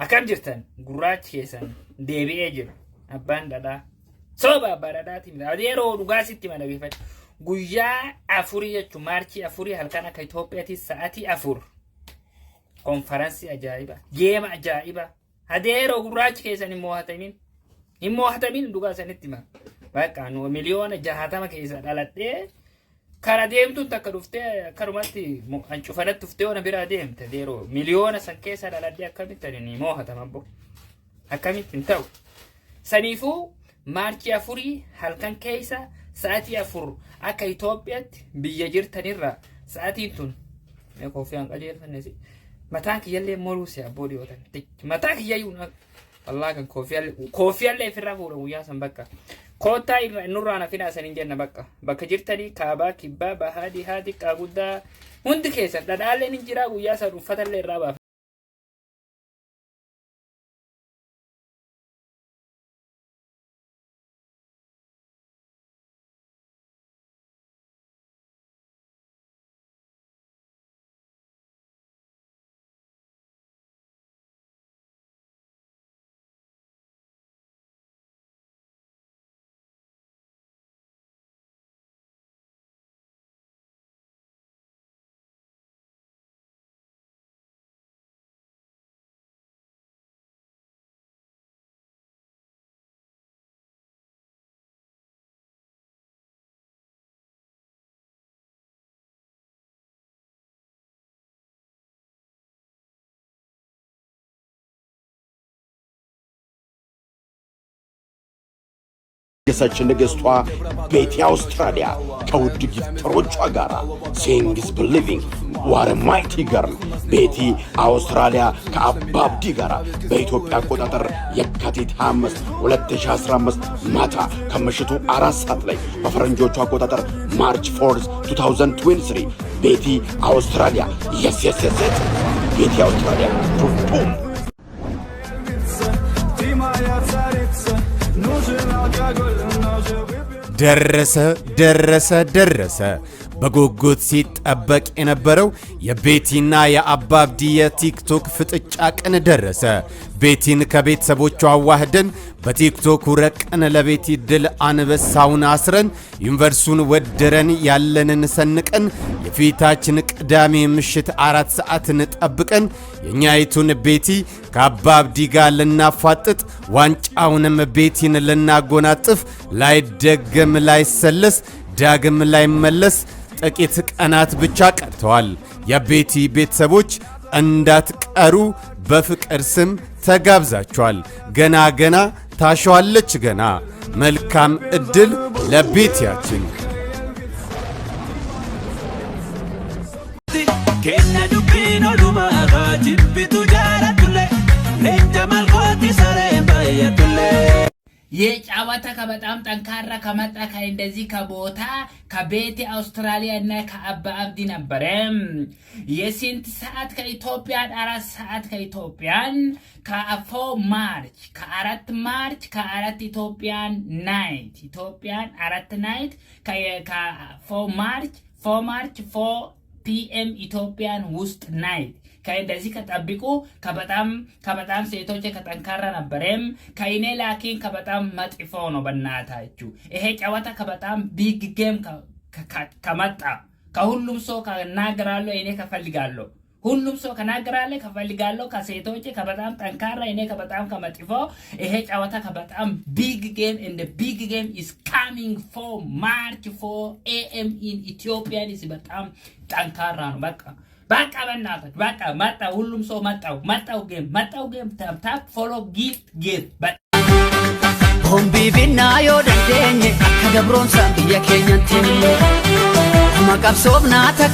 akam jirtan gurraachi keessan deebi'ee jiru abbaan dhadhaa soba abbaa dhadhaati yeroo dhugaasitti mana beefat guyyaa afurii jechuun maarchii afurii halkan akka Itoophiyaatti sa'aatii 4 konferansii ajaa'iba geema ajaa'iba adeeroo gurraachi keessan immoo hatamin dhugaasanitti ma bakka no miliyoona 60 keessa dhaladhee kara deemtuun takka dhuftee karumatti ancufanatti dhuftee ona bira deemte adeeroo miliyoona san keessa dhaladhee akkamitti ni mo'atamabbo akkamitti ta'u saniifuu maarchii afurii halkan keessa sa'aatii 4 akka Itoophiyaatti biyya jirtanirra sa'aatiin tun koofiyaan qajeelfannesi mataan kiyyallee moruusi abboodii ootan mataa kiyyayyuu Allah kan koofiyallee firraa fuudha guyyaa san bakka koottaa irra nurraa nafina sanin jenna bakka jirtanii kaabaa kibbaa bahaa dhihaa xiqqaa guddaa hundi keessan dhadhaalleen hin jiraa guyyaa san uffatallee irraa baaf የሰች ንግስቷ ቤቲ አውስትራሊያ ከውድ ጊፍተሮቿ ጋራ ሲንግስ ቢሊቪንግ ዋት አ ማይቲ ገርል ቤቲ አውስትራሊያ ከአባብዲ ጋራ በኢትዮጵያ አቆጣጠር የካቲት 5 2015 ማታ ከምሽቱ 4 ሰዓት ላይ በፈረንጆቹ አቆጣጠር ማርች 4 2023 ቤቲ አውስትራሊያ yes ቤቲ አውስትራሊያ ቡም ደረሰ በጉጉት ሲጠበቅ የነበረው የቤቲና የአባብዲ የቲክቶክ ፍጥጫ ቀን ደረሰ። ቤቲን ከቤተሰቦቿ አዋህደን በቲክቶክ ረቀን ለቤቲ ድል አንበሳውን አስረን ዩኒቨርሱን ወደረን ያለንን ሰንቀን የፊታችን ቅዳሜ ምሽት 4 ሰዓትን ጠብቀን የኛይቱን ቤቲ ከአባብዲ ጋር ልናፋጥጥ ዋንጫውንም ቤቲን ልናጎናጥፍ ላይደገም ላይሰለስ ዳግም ላይመለስ ጥቂት ቀናት ብቻ ቀርተዋል። የቤቲ ቤተሰቦች እንዳትቀሩ በፍቅር ስም ተጋብዛችኋል። ገና ታሸዋለች ገና። መልካም እድል ለቤቲያችን። ये चावता का बदाम तंकारा कमता का इंडजी का बोता का बेटी ऑस्ट्रेलिया ना का अब्बा अब्दी नंबरम ये सिंत सात का इथोपियान 4 सात का इथोपियान का 4 मार्च का 4 मार्च का 4 इथोपियान नाइट इथोपियान 4 नाइट का 4 मार्च 4 PM इथोपियान ውስጥ ናይት ከእንደዚህ ከጠብቁ ከበጣም ሴቶች ከጠንካራ ነበርም ከይኔ ላኪን ከበጣም መጥፎ ነው በእናታችሁ ይሄ ጨዋታ ከበጣም ቢግ ጌም ከመጣ ከሁሉም ሰው ከናገራለሁ እኔ ከፈልጋለሁ ሁሉም ሰው ከናገራለ ከፈልጋለሁ ከሴቶች ከበጣም ጠንካራ እኔ ከበጣም ከመጥፎ ይሄ ጨዋታ ከበጣም ቢግ ጌም and the big game is coming for March 4 AM in Ethiopia is በጣም ጠንካራ ነው በቃ በእናትህ በቃ መጣ ሁሉም ሰው መጣው ጌም ታፕ ፎሎ ጊፍት Hombi binna yo dandenye akka gabroon san biyya keenyatti maqab soofna takka